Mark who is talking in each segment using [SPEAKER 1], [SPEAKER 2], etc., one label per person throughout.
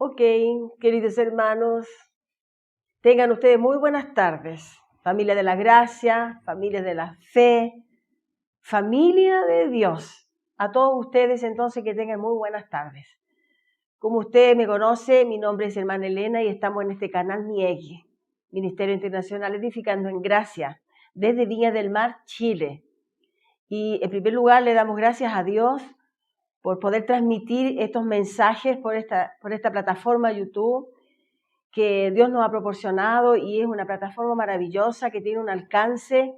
[SPEAKER 1] Ok, queridos hermanos, tengan ustedes muy buenas tardes. Familia de la gracia, familia de la fe, familia de Dios. A todos ustedes entonces que tengan muy buenas tardes. Como usted me conoce, mi nombre es hermana Elena y estamos en este canal MIEGUI, Ministerio Internacional Edificando en Gracia, desde Viña del Mar, Chile. Y en primer lugar le damos gracias a Dios por poder transmitir estos mensajes por esta plataforma YouTube que Dios nos ha proporcionado, y es una plataforma maravillosa que tiene un alcance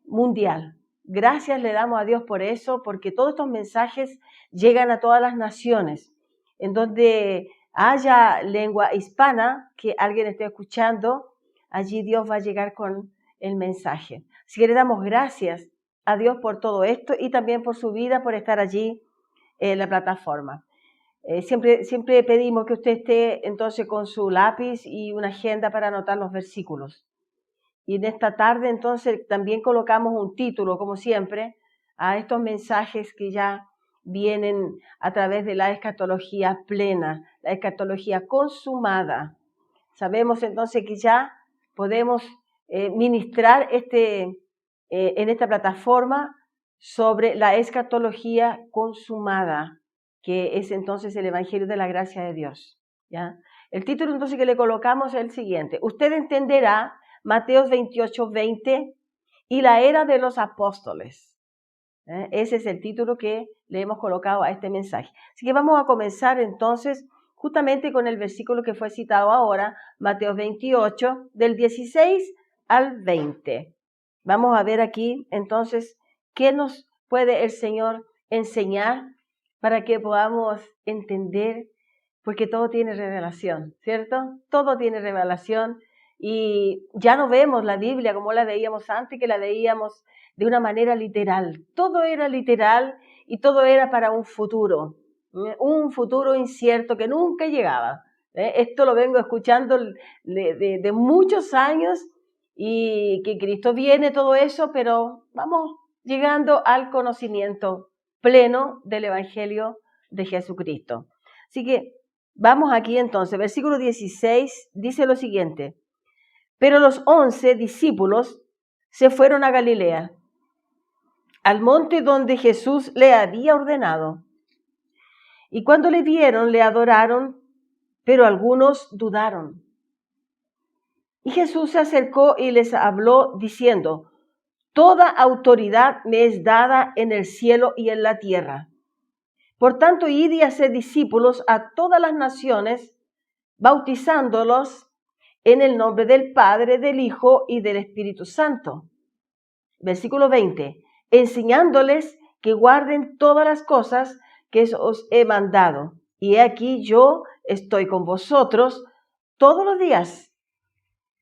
[SPEAKER 1] mundial. Gracias le damos a Dios por eso, porque todos estos mensajes llegan a todas las naciones. En donde haya lengua hispana que alguien esté escuchando, allí Dios va a llegar con el mensaje. Así que le damos gracias a Dios por todo esto y también por su vida, por estar allí en la plataforma. Siempre pedimos que usted esté entonces con su lápiz y una agenda para anotar los versículos. Y en esta tarde entonces también colocamos un título, como siempre, a estos mensajes que ya vienen a través de la escatología plena, la escatología consumada. Sabemos entonces que ya podemos ministrar en esta plataforma sobre la escatología consumada, que es entonces el Evangelio de la Gracia de Dios, ¿ya? El título entonces que le colocamos es el siguiente: usted entenderá Mateo 28:20 y la era de los apóstoles. Ese es el título que le hemos colocado a este mensaje. Así que vamos a comenzar entonces justamente con el versículo que fue citado ahora, Mateo 28, del 16 al 20. Vamos a ver aquí entonces qué nos puede el Señor enseñar para que podamos entender, porque todo tiene revelación, ¿cierto? Todo tiene revelación y ya no vemos la Biblia como la veíamos antes, que la veíamos de una manera literal. Todo era literal y todo era para un futuro incierto que nunca llegaba. Esto lo vengo escuchando de muchos años, y que Cristo viene, todo eso, pero vamos llegando al conocimiento pleno del Evangelio de Jesucristo. Así que vamos aquí entonces, versículo 16 dice lo siguiente: pero los 11 discípulos se fueron a Galilea, al monte donde Jesús le había ordenado. Y cuando le vieron, le adoraron, pero algunos dudaron. Y Jesús se acercó y les habló diciendo: toda autoridad me es dada en el cielo y en la tierra. Por tanto, id y haced discípulos a todas las naciones, bautizándolos en el nombre del Padre, del Hijo y del Espíritu Santo. Versículo 20. Enseñándoles que guarden todas las cosas que os he mandado. Y he aquí yo estoy con vosotros todos los días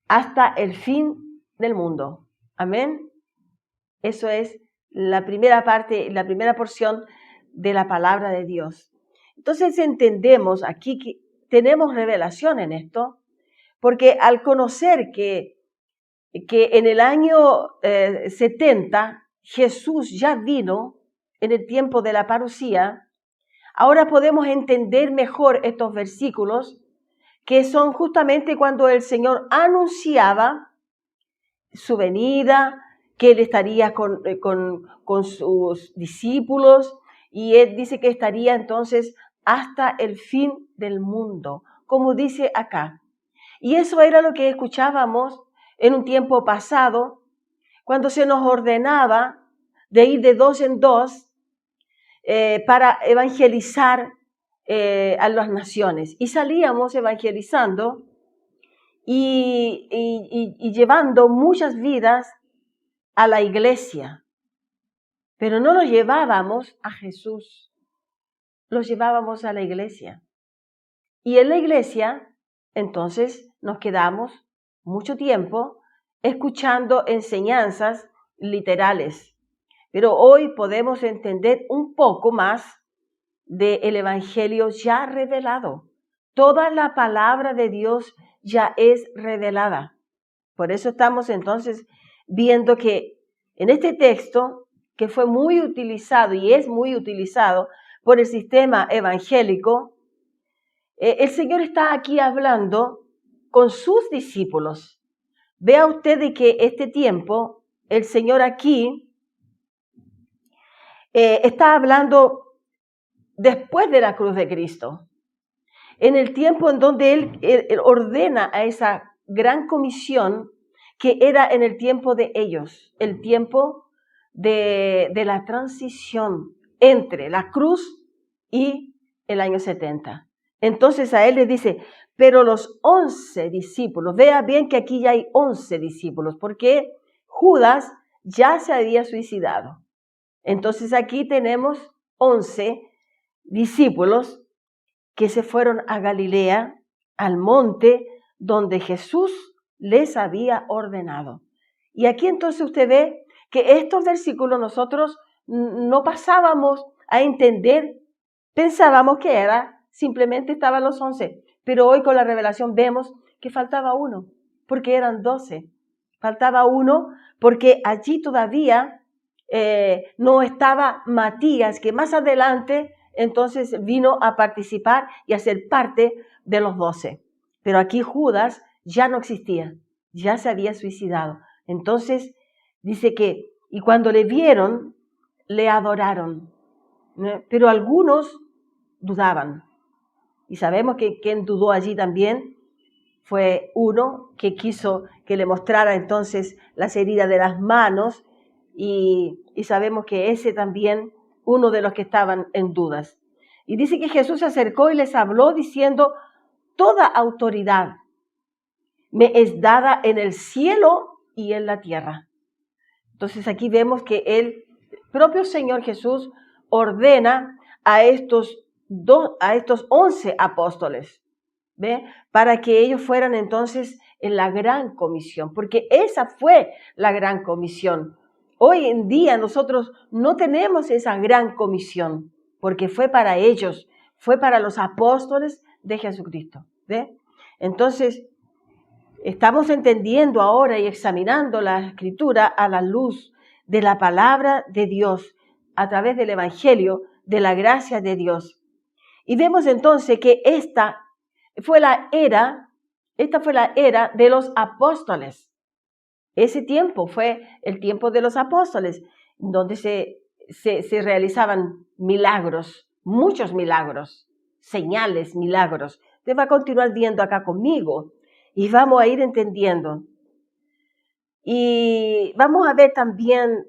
[SPEAKER 1] hasta el fin del mundo. Amén. Eso es la primera parte, la primera porción de la palabra de Dios. Entonces entendemos aquí que tenemos revelación en esto, porque al conocer que en el año 70 Jesús ya vino en el tiempo de la parucía, ahora podemos entender mejor estos versículos, que son justamente cuando el Señor anunciaba su venida, que Él estaría con sus discípulos, y Él dice que estaría entonces hasta el fin del mundo, como dice acá. Y eso era lo que escuchábamos en un tiempo pasado, cuando se nos ordenaba de ir de dos en dos para evangelizar a las naciones. Y salíamos evangelizando y llevando muchas vidas a la iglesia. Pero no los llevábamos a Jesús, los llevábamos a la iglesia. Y en la iglesia, entonces, nos quedamos mucho tiempo escuchando enseñanzas literales. Pero hoy podemos entender un poco más del Evangelio ya revelado. Toda la palabra de Dios ya es revelada. Por eso estamos entonces viendo que en este texto, que fue muy utilizado y es muy utilizado por el sistema evangélico, El Señor está aquí hablando con sus discípulos. Vea usted de que este tiempo, el Señor aquí está hablando después de la cruz de Cristo. En el tiempo en donde Él ordena a esa gran comisión que era en el tiempo de ellos, el tiempo de la transición entre la cruz y el año 70. Entonces a Él le dice, pero los 11 discípulos, vea bien que aquí ya hay 11 discípulos, porque Judas ya se había suicidado. Entonces aquí tenemos 11 discípulos que se fueron a Galilea, al monte donde Jesús les había ordenado. Y aquí entonces usted ve que estos versículos nosotros no pasábamos a entender, pensábamos que simplemente estaban los 11, pero hoy con la revelación vemos que faltaba uno, porque eran 12. Faltaba uno porque allí todavía no estaba Matías, que más adelante entonces vino a participar y a ser parte de los 12. Pero aquí Judas ya no existía, ya se había suicidado. Entonces dice que, y cuando le vieron, le adoraron, ¿no? Pero algunos dudaban. Y sabemos que quien dudó allí también fue uno que quiso que le mostrara entonces las heridas de las manos, y sabemos que ese también, uno de los que estaban en dudas. Y dice que Jesús se acercó y les habló diciendo, toda autoridad me es dada en el cielo y en la tierra. Entonces aquí vemos que el propio Señor Jesús ordena a estos 11 apóstoles, ¿ve? Para que ellos fueran entonces en la gran comisión, porque esa fue la gran comisión. Hoy en día nosotros no tenemos esa gran comisión, porque fue para ellos, fue para los apóstoles de Jesucristo, ¿ve? Entonces, estamos entendiendo ahora y examinando la Escritura a la luz de la palabra de Dios, a través del Evangelio, de la gracia de Dios. Y vemos entonces que esta fue la era de los apóstoles. Ese tiempo fue el tiempo de los apóstoles, donde se realizaban milagros, muchos milagros, señales, milagros. Usted va a continuar viendo acá conmigo y vamos a ir entendiendo. Y vamos a ver también,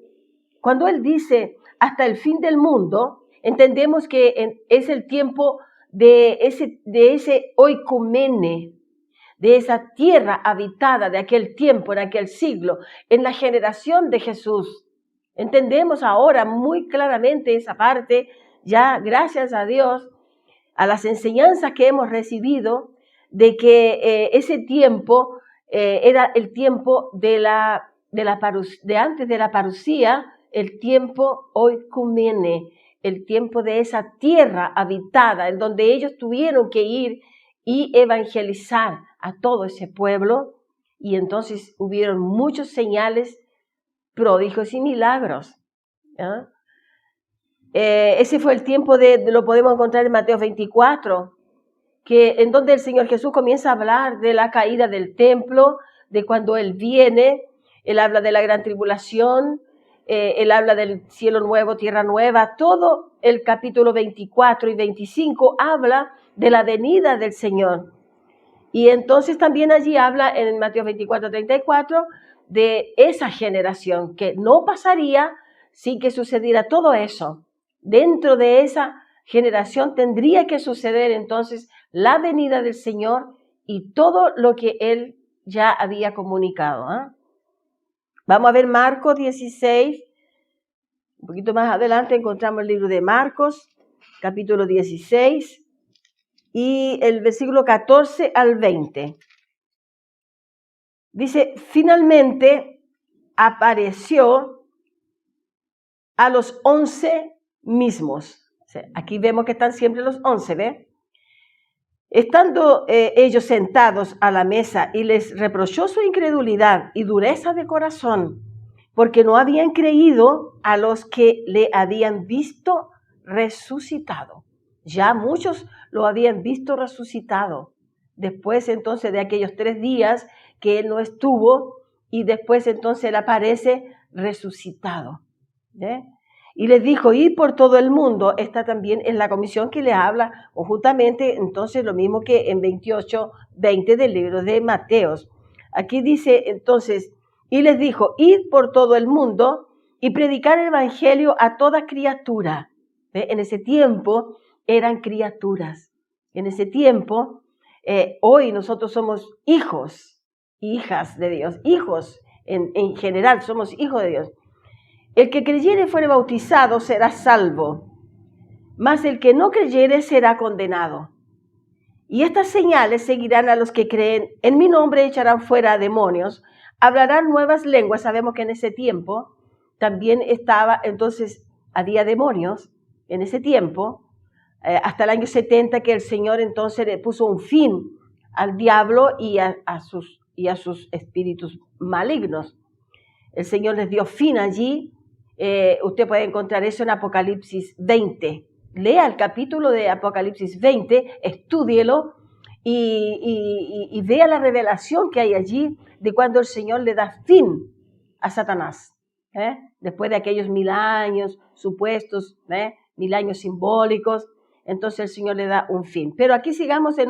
[SPEAKER 1] cuando él dice hasta el fin del mundo, entendemos que es el tiempo de ese oikumene, de esa tierra habitada de aquel tiempo, en aquel siglo, en la generación de Jesús. Entendemos ahora muy claramente esa parte, ya gracias a Dios, a las enseñanzas que hemos recibido, de que ese tiempo era el tiempo de antes de la parusía, el tiempo oikumene, el tiempo de esa tierra habitada, en donde ellos tuvieron que ir y evangelizar a todo ese pueblo, y entonces hubieron muchos señales, prodigios y milagros. ¿Ah? Ese fue el tiempo lo podemos encontrar en Mateo 24, en donde el Señor Jesús comienza a hablar de la caída del templo, de cuando Él viene. Él habla de la gran tribulación, Él habla del cielo nuevo, tierra nueva. Todo el capítulo 24 y 25 habla de la venida del Señor. Y entonces también allí habla en Mateo 24, 34 de esa generación que no pasaría sin que sucediera todo eso. Dentro de esa generación tendría que suceder entonces la venida del Señor y todo lo que Él ya había comunicado. Vamos a ver Marcos 16. Un poquito más adelante encontramos el libro de Marcos, capítulo 16. Y el versículo 14 al 20. Dice, finalmente apareció a los 11 mismos. O sea, aquí vemos que están siempre los 11, ¿ve? Estando ellos sentados a la mesa, y les reprochó su incredulidad y dureza de corazón, porque no habían creído a los que le habían visto resucitado. Ya muchos lo habían visto resucitado. Después entonces de aquellos 3 días que él no estuvo, y después entonces él aparece resucitado. Y les dijo, ir por todo el mundo. Esta también es la comisión que le habla, o justamente entonces lo mismo que en 28:20 del libro de Mateos. Aquí dice entonces, y les dijo, id por todo el mundo y predicar el evangelio a toda criatura. En ese tiempo eran criaturas. En ese tiempo, hoy nosotros somos hijos, hijas de Dios, hijos en general, somos hijos de Dios. El que creyere y fuere bautizado será salvo, mas el que no creyere será condenado. Y estas señales seguirán a los que creen. En mi nombre echarán fuera demonios, hablarán nuevas lenguas. Sabemos que en ese tiempo también estaba, entonces había demonios en ese tiempo, hasta el año 70, que el Señor entonces le puso un fin al diablo y a sus espíritus malignos. El Señor les dio fin allí. Usted puede encontrar eso en Apocalipsis 20. Lea el capítulo de Apocalipsis 20, estúdielo y vea la revelación que hay allí de cuando el Señor le da fin a Satanás. Después de aquellos 1000 años supuestos, 1000 años simbólicos, entonces el Señor le da un fin. Pero aquí sigamos en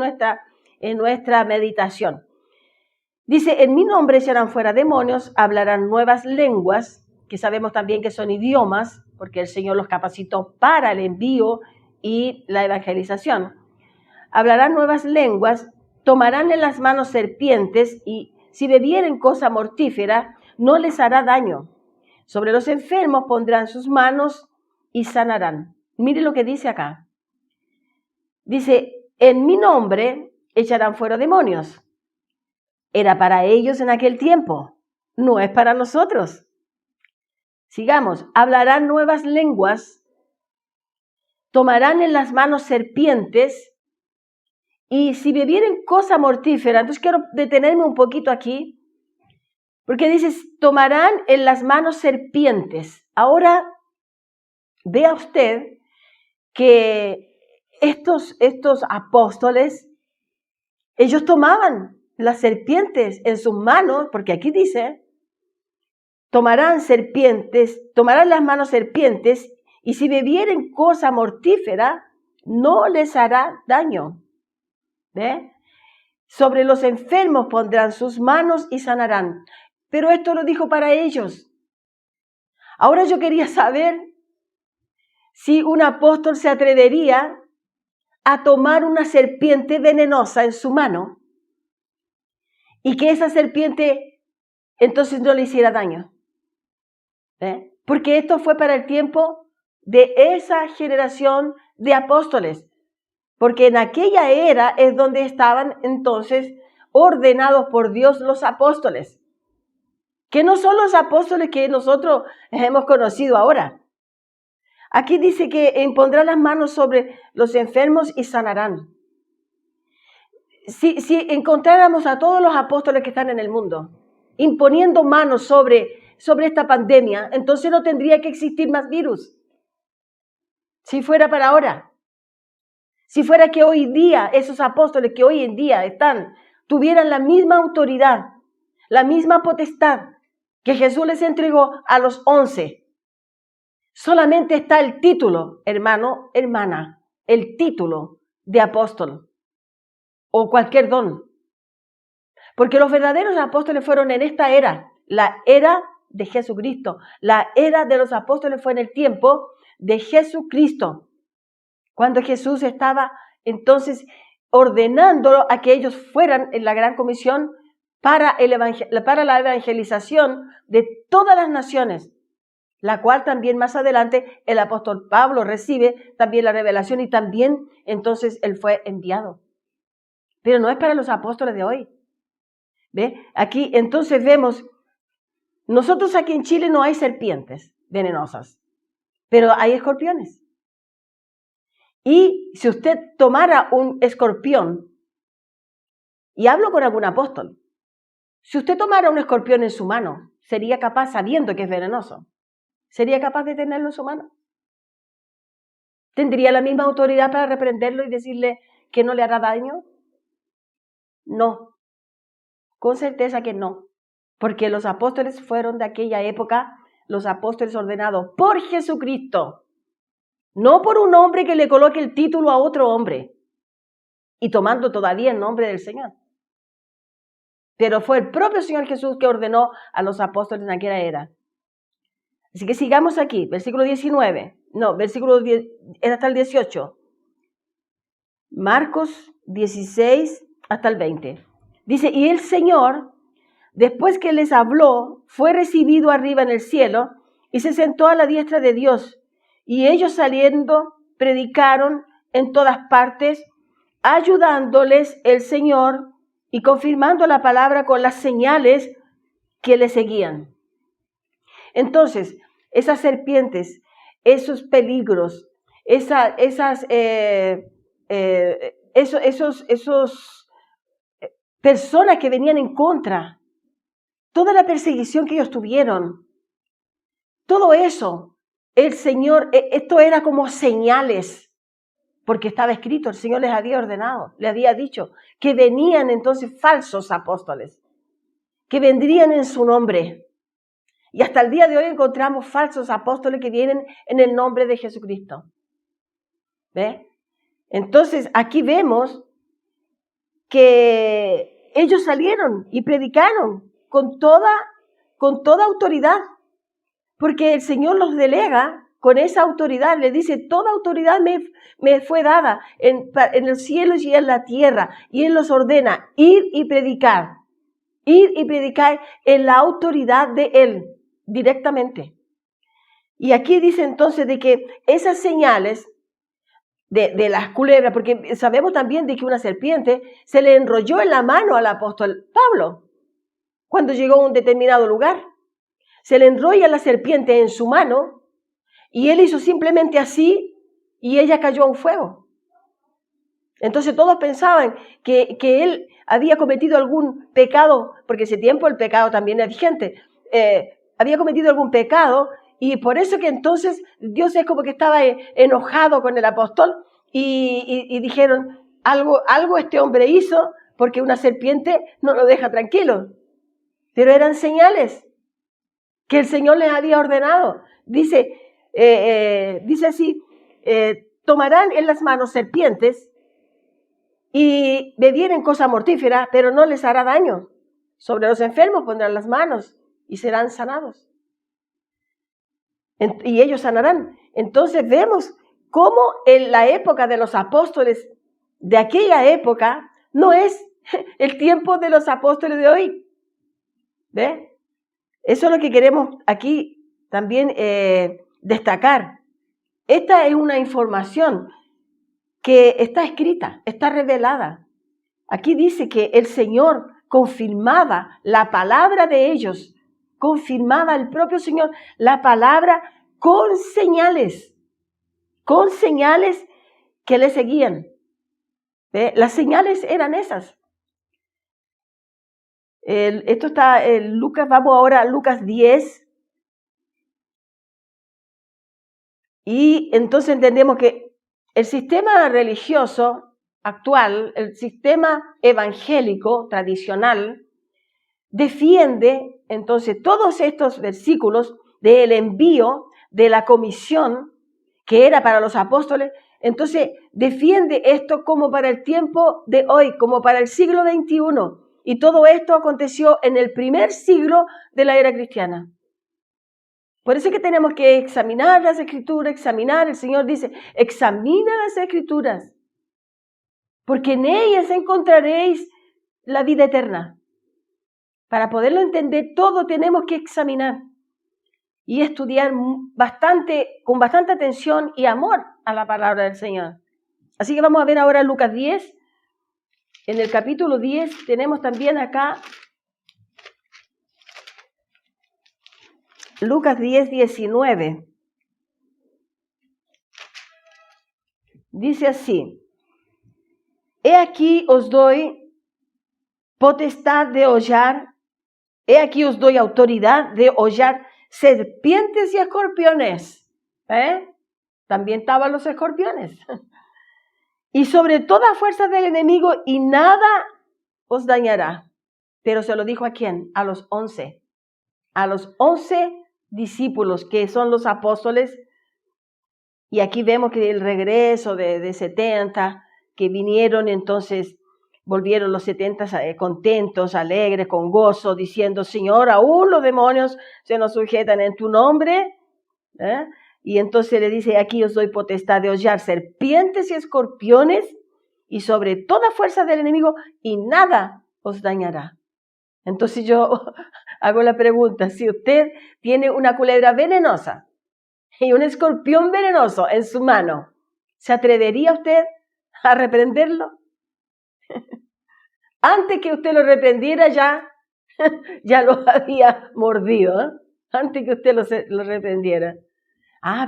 [SPEAKER 1] nuestra meditación. Dice, en mi nombre echarán fuera demonios, hablarán nuevas lenguas, que sabemos también que son idiomas, porque el Señor los capacitó para el envío y la evangelización. Hablarán nuevas lenguas, tomarán en las manos serpientes, y si bebieren cosa mortífera, no les hará daño. Sobre los enfermos pondrán sus manos y sanarán. Mire lo que dice acá. Dice, en mi nombre echarán fuera demonios. Era para ellos en aquel tiempo, no es para nosotros. Sigamos, hablarán nuevas lenguas, tomarán en las manos serpientes, y si bebieren cosa mortífera, entonces quiero detenerme un poquito aquí, porque dices, tomarán en las manos serpientes. Ahora, vea usted que estos apóstoles, ellos tomaban las serpientes en sus manos, porque aquí dice, tomarán las manos serpientes, y si bebieren cosa mortífera, no les hará daño. ¿Ve? Sobre los enfermos pondrán sus manos y sanarán. Pero esto lo dijo para ellos. Ahora yo quería saber si un apóstol se atrevería a tomar una serpiente venenosa en su mano y que esa serpiente entonces no le hiciera daño. Porque esto fue para el tiempo de esa generación de apóstoles. Porque en aquella era es donde estaban entonces ordenados por Dios los apóstoles. Que no son los apóstoles que nosotros hemos conocido ahora. Aquí dice que impondrán las manos sobre los enfermos y sanarán. Si encontráramos a todos los apóstoles que están en el mundo imponiendo manos sobre esta pandemia, entonces no tendría que existir más virus. Si fuera para ahora. Si fuera que hoy día, esos apóstoles que hoy en día tuvieran la misma autoridad, la misma potestad que Jesús les entregó a los 11. Solamente está el título, hermano, hermana, el título de apóstol o cualquier don. Porque los verdaderos apóstoles fueron en esta era, la era de Jesucristo. La era de los apóstoles fue en el tiempo de Jesucristo. Cuando Jesús estaba entonces ordenando a que ellos fueran en la gran comisión para la evangelización de todas las naciones, la cual también más adelante el apóstol Pablo recibe también la revelación y también entonces él fue enviado. Pero no es para los apóstoles de hoy. ¿Ve? Aquí entonces vemos, nosotros aquí en Chile no hay serpientes venenosas, pero hay escorpiones. Y si usted tomara un escorpión, y hablo con algún apóstol, si usted tomara un escorpión en su mano, ¿sería capaz, sabiendo que es venenoso, sería capaz de tenerlo en su mano? ¿Tendría la misma autoridad para reprenderlo y decirle que no le hará daño? No, con certeza que no, porque los apóstoles fueron de aquella época los apóstoles ordenados por Jesucristo, no por un hombre que le coloque el título a otro hombre y tomando todavía el nombre del Señor. Pero fue el propio Señor Jesús que ordenó a los apóstoles en aquella era. Así que sigamos aquí, versículo 19, no, versículo 10, hasta el 18. Marcos 16 hasta el 20. Dice, y el Señor, después que les habló, fue recibido arriba en el cielo y se sentó a la diestra de Dios. Y ellos saliendo, predicaron en todas partes, ayudándoles el Señor y confirmando la palabra con las señales que le seguían. Entonces, esas serpientes, esos peligros, esas personas que venían en contra, toda la perseguición que ellos tuvieron, todo eso, el Señor, esto era como señales, porque estaba escrito, el Señor les había ordenado, les había dicho que venían entonces falsos apóstoles, que vendrían en su nombre. Y hasta el día de hoy encontramos falsos apóstoles que vienen en el nombre de Jesucristo. ¿Ve? Entonces, aquí vemos que ellos salieron y predicaron con toda autoridad, porque el Señor los delega con esa autoridad. Le dice, toda autoridad me fue dada en el cielo y en la tierra, y Él los ordena ir y predicar en la autoridad de Él, directamente. Y aquí dice entonces de que esas señales de las culebras, porque sabemos también de que una serpiente se le enrolló en la mano al apóstol Pablo cuando llegó a un determinado lugar. Se le enrolla la serpiente en su mano y él hizo simplemente así y ella cayó a un fuego. Entonces todos pensaban que él había cometido algún pecado, porque ese tiempo el pecado también es vigente, había cometido algún pecado. Y por eso que entonces Dios es como que estaba enojado con el apóstol y dijeron, algo este hombre hizo porque una serpiente no lo deja tranquilo. Pero eran señales que el Señor les había ordenado. Dice así, tomarán en las manos serpientes y bebieren cosa mortífera, pero no les hará daño. Sobre los enfermos pondrán las manos y serán sanados. Y ellos sanarán. Entonces vemos cómo en la época de los apóstoles de aquella época no es el tiempo de los apóstoles de hoy. ¿Ve? Eso es lo que queremos aquí también destacar. Esta es una información que está escrita, está revelada. Aquí dice que el Señor confirmaba la palabra de ellos, confirmaba el propio Señor la palabra con señales que le seguían. ¿Ve? Las señales eran esas. Esto está en Lucas, vamos ahora a Lucas 10. Y entonces entendemos que el sistema religioso actual, el sistema evangélico tradicional, defiende entonces todos estos versículos del envío, de la comisión que era para los apóstoles. Entonces defiende esto como para el tiempo de hoy, como para el siglo XXI. Y todo esto aconteció en el primer siglo de la era cristiana. Por eso es que tenemos que examinar las Escrituras, el Señor dice, examina las Escrituras, porque en ellas encontraréis la vida eterna. Para poderlo entender todo tenemos que examinar y estudiar con bastante atención y amor a la palabra del Señor. Así que vamos a ver ahora Lucas 10. En el capítulo 10 tenemos también acá Lucas 10, 19. Dice así, he aquí os doy potestad de hollar, he aquí os doy autoridad de hollar serpientes y escorpiones. También estaban los escorpiones. y sobre toda fuerza del enemigo, y nada os dañará. Pero se lo dijo ¿a quién? A los 11. A los 11 discípulos, que son los apóstoles. Y aquí vemos que el regreso de 70, que vinieron, entonces volvieron los 70 contentos, alegres, con gozo, diciendo: Señor, aún los demonios se nos sujetan en tu nombre. Y entonces le dice: aquí os doy potestad de hollar serpientes y escorpiones, y sobre toda fuerza del enemigo, y nada os dañará. Entonces yo hago la pregunta: si usted tiene una culebra venenosa y un escorpión venenoso en su mano, ¿se atrevería usted a reprenderlo? Antes que usted lo reprendiera ya lo había mordido, ¿eh? Antes que usted lo reprendiera.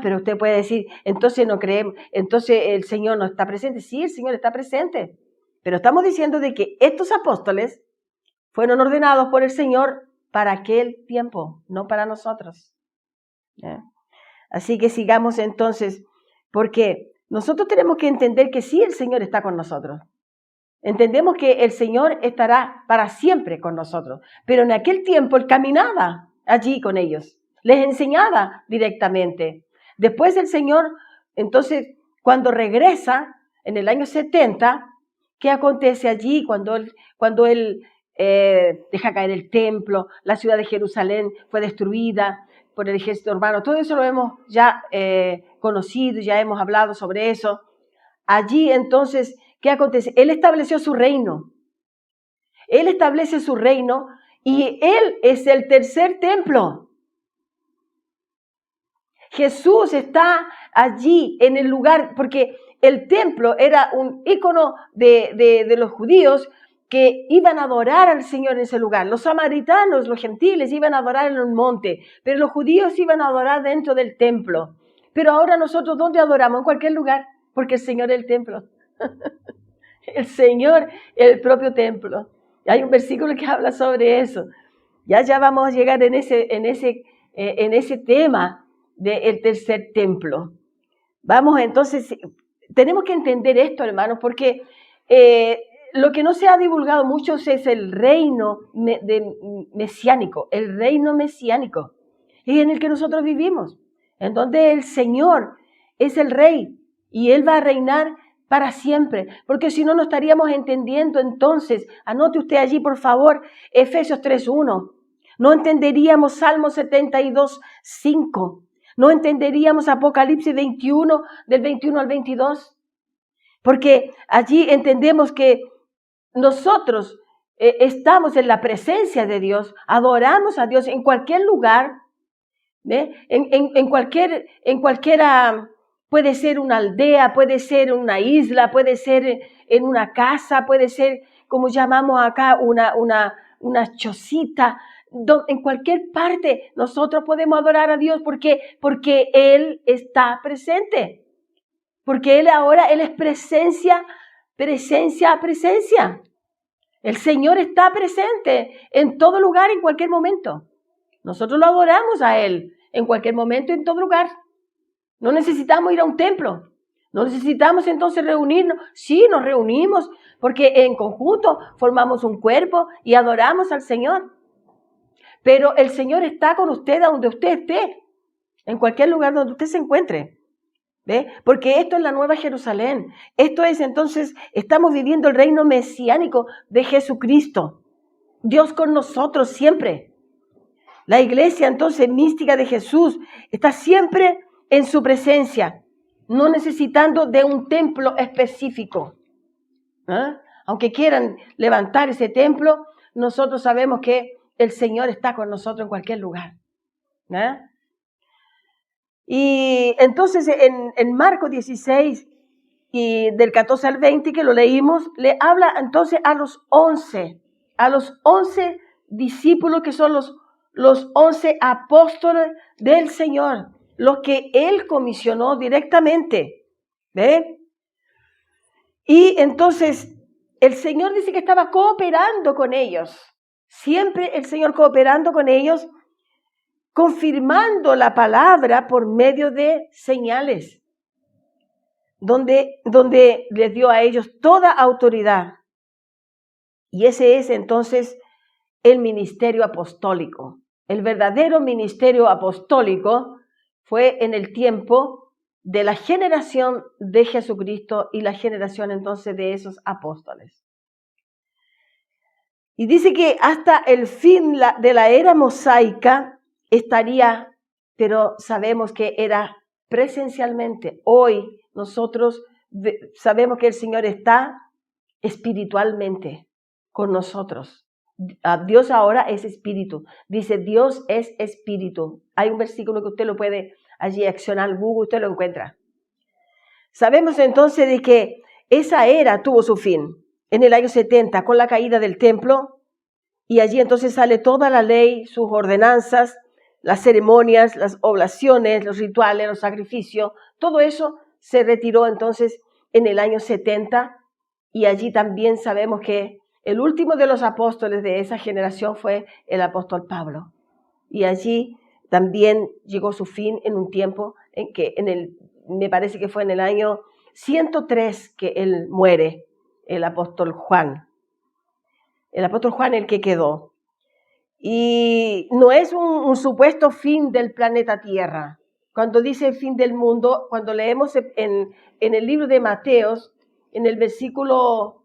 [SPEAKER 1] Pero usted puede decir: entonces no creemos, entonces el Señor no está presente. Sí, el Señor está presente, pero estamos diciendo de que estos apóstoles fueron ordenados por el Señor para aquel tiempo, no para nosotros. Así que sigamos entonces, porque nosotros tenemos que entender que sí, el Señor está con nosotros. Entendemos que el Señor estará para siempre con nosotros, pero en aquel tiempo Él caminaba allí con ellos, les enseñaba directamente. Después el Señor, entonces, cuando regresa en el año 70, ¿qué acontece allí cuando Él deja caer el templo? La ciudad de Jerusalén fue destruida por el ejército romano. Todo eso lo hemos ya conocido, ya hemos hablado sobre eso. Allí entonces, ¿qué acontece? Él estableció su reino. Él establece su reino y Él es el tercer templo. Jesús está allí en el lugar, porque el templo era un ícono de los judíos que iban a adorar al Señor en ese lugar. Los samaritanos, los gentiles, iban a adorar en un monte, pero los judíos iban a adorar dentro del templo. Pero ahora nosotros, ¿dónde adoramos? En cualquier lugar, porque el Señor es el templo. El Señor es el propio templo. Hay un versículo que habla sobre eso. Ya vamos a llegar en ese tema del tercer templo. Vamos, entonces, tenemos que entender esto, hermanos, porque lo que no se ha divulgado mucho es el reino mesiánico, el reino mesiánico, y en el que nosotros vivimos, en donde el Señor es el Rey y Él va a reinar para siempre, porque si no, no estaríamos entendiendo. Entonces, anote usted allí, por favor, Efesios 3:1. No entenderíamos Salmo 72:5. No entenderíamos Apocalipsis 21, del 21 al 22. Porque allí entendemos que nosotros estamos en la presencia de Dios, adoramos a Dios en cualquier lugar, en cualquiera. Puede ser una aldea, puede ser una isla, puede ser en una casa, puede ser, como llamamos acá, una chocita. En cualquier parte nosotros podemos adorar a Dios porque Él está presente. Porque Él es presencia. El Señor está presente en todo lugar, en cualquier momento. Nosotros lo adoramos a Él en cualquier momento, en todo lugar. No necesitamos ir a un templo. No necesitamos entonces reunirnos. Sí, nos reunimos porque en conjunto formamos un cuerpo y adoramos al Señor. Pero el Señor está con usted a donde usted esté, en cualquier lugar donde usted se encuentre. ¿Ve? Porque esto es la Nueva Jerusalén. Esto es entonces, estamos viviendo el reino mesiánico de Jesucristo. Dios con nosotros siempre. La iglesia entonces mística de Jesús está siempre en su presencia, no necesitando de un templo específico. Aunque quieran levantar ese templo, nosotros sabemos que el Señor está con nosotros en cualquier lugar. Y entonces en Marcos 16, y del 14 al 20, que lo leímos, le habla entonces a los 11 discípulos, que son los 11 apóstoles del Señor, los que Él comisionó directamente. ¿Ve? Y entonces el Señor dice que estaba cooperando con ellos. Siempre el Señor cooperando con ellos, confirmando la palabra por medio de señales. donde les dio a ellos toda autoridad. Y ese es entonces el ministerio apostólico. El verdadero ministerio apostólico fue en el tiempo de la generación de Jesucristo y la generación entonces de esos apóstoles. Y dice que hasta el fin de la era mosaica estaría, pero sabemos que era presencialmente. Hoy nosotros sabemos que el Señor está espiritualmente con nosotros. Dios ahora es espíritu. Dice, Dios es espíritu. Hay un versículo que usted lo puede allí accionar al Google, usted lo encuentra. Sabemos entonces de que esa era tuvo su fin en el año 70 con la caída del templo, y allí entonces sale toda la ley, sus ordenanzas, las ceremonias, las oblaciones, los rituales, los sacrificios, todo eso se retiró entonces en el año 70, y allí también sabemos que el último de los apóstoles de esa generación fue el apóstol Pablo, y allí también llegó su fin en un tiempo en que me parece que fue en el año 103 que él muere, el apóstol Juan. El apóstol Juan el que quedó. Y no es un supuesto fin del planeta Tierra. Cuando dice el fin del mundo, cuando leemos en el libro de Mateos, en el versículo,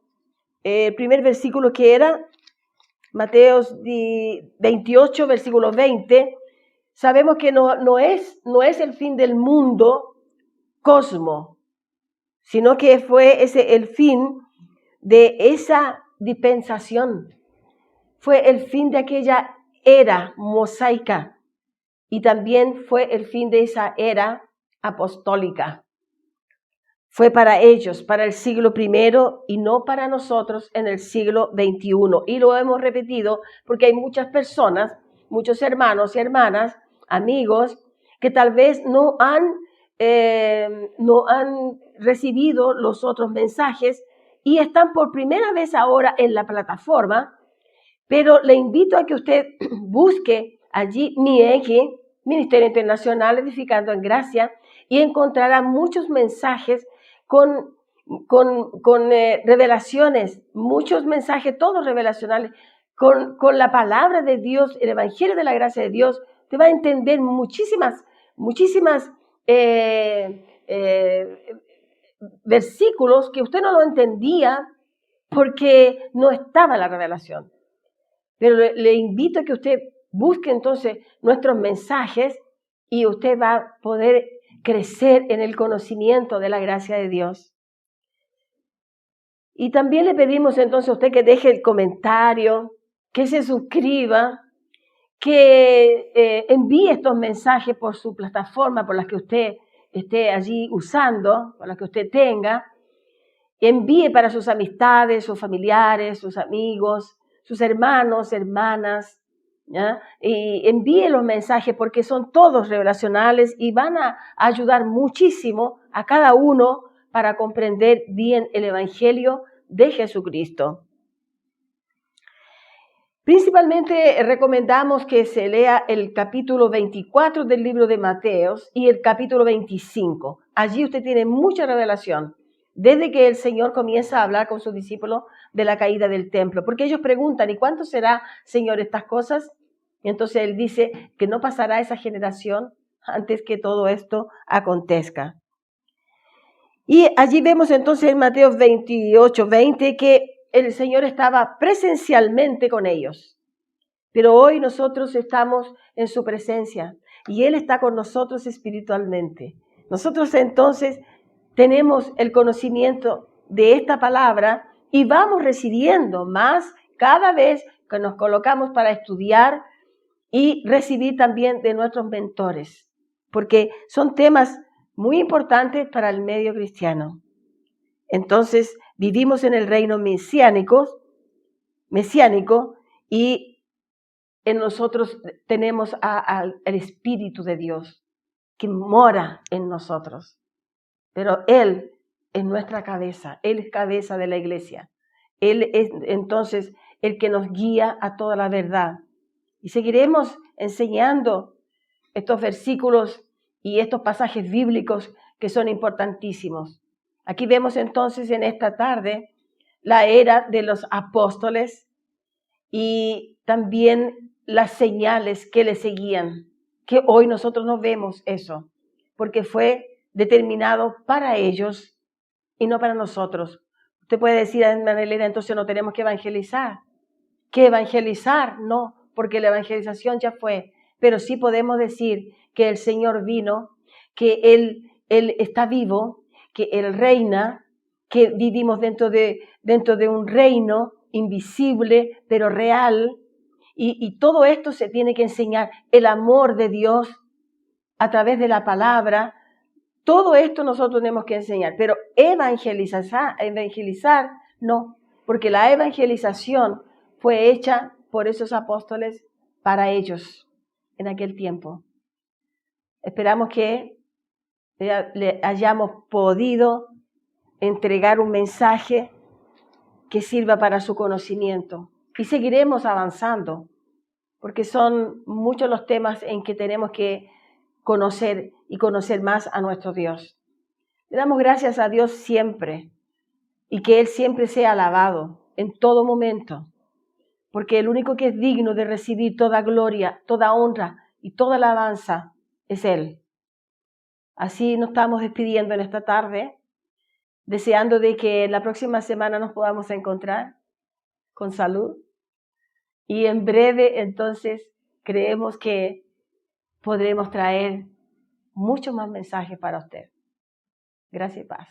[SPEAKER 1] el primer versículo que era, Mateos 28, versículo 20, sabemos que no es el fin del mundo cosmo, sino que fue el fin de esa dispensación. Fue el fin de aquella era mosaica y también fue el fin de esa era apostólica. Fue para ellos, para el siglo I y no para nosotros en el siglo XXI. Y lo hemos repetido porque hay muchas personas, muchos hermanos y hermanas, amigos, que tal vez no han recibido los otros mensajes y están por primera vez ahora en la plataforma. Pero le invito a que usted busque allí MIEG, Ministerio Internacional Edificando en Gracia, y encontrará muchos mensajes con revelaciones, muchos mensajes, todos revelacionales, con la palabra de Dios, el Evangelio de la Gracia de Dios. Te va a entender muchísimas versículos que usted no lo entendía porque no estaba la revelación. Pero le invito a que usted busque entonces nuestros mensajes y usted va a poder crecer en el conocimiento de la gracia de Dios. Y también le pedimos entonces a usted que deje el comentario, que se suscriba, que envíe estos mensajes por su plataforma, por las que usted esté allí usando, por las que usted tenga. Envíe para sus amistades, sus familiares, sus amigos, sus hermanos, hermanas, ¿ya? Y envíe los mensajes porque son todos revelacionales y van a ayudar muchísimo a cada uno para comprender bien el Evangelio de Jesucristo. Principalmente recomendamos que se lea el capítulo 24 del libro de Mateos y el capítulo 25. Allí usted tiene mucha revelación. Desde que el Señor comienza a hablar con sus discípulos de la caída del templo, porque ellos preguntan, ¿y cuánto será, Señor, estas cosas? Y entonces Él dice que no pasará esa generación antes que todo esto acontezca. Y allí vemos entonces en Mateo 28, 20 que el Señor estaba presencialmente con ellos. Pero hoy nosotros estamos en su presencia y Él está con nosotros espiritualmente. Nosotros entonces tenemos el conocimiento de esta palabra y vamos recibiendo más cada vez que nos colocamos para estudiar y recibir también de nuestros mentores, porque son temas muy importantes para el medio cristiano. Entonces, vivimos en el reino mesiánico y en nosotros tenemos al Espíritu de Dios que mora en nosotros. Pero Él es nuestra cabeza, Él es cabeza de la iglesia. Él es entonces el que nos guía a toda la verdad. Y seguiremos enseñando estos versículos y estos pasajes bíblicos que son importantísimos. Aquí vemos entonces en esta tarde la era de los apóstoles y también las señales que le seguían, que hoy nosotros no vemos eso, porque fue determinado para ellos y no para nosotros. Usted puede decir, Ana Elena, entonces no tenemos que evangelizar. ¿Qué evangelizar? No, porque la evangelización ya fue, pero sí podemos decir que el Señor vino, que Él está vivo, que Él reina, que vivimos dentro de un reino invisible, pero real, y todo esto se tiene que enseñar, el amor de Dios a través de la palabra, todo esto nosotros tenemos que enseñar, pero evangelizar no, porque la evangelización fue hecha por esos apóstoles para ellos en aquel tiempo. Esperamos que le hayamos podido entregar un mensaje que sirva para su conocimiento. Y seguiremos avanzando, porque son muchos los temas en que tenemos que conocer y conocer más a nuestro Dios. Le damos gracias a Dios siempre y que Él siempre sea alabado en todo momento, porque el único que es digno de recibir toda gloria, toda honra y toda alabanza es Él. Así nos estamos despidiendo en esta tarde, deseando de que la próxima semana nos podamos encontrar con salud. Y en breve, entonces, creemos que podremos traer muchos más mensajes para usted. Gracias y paz.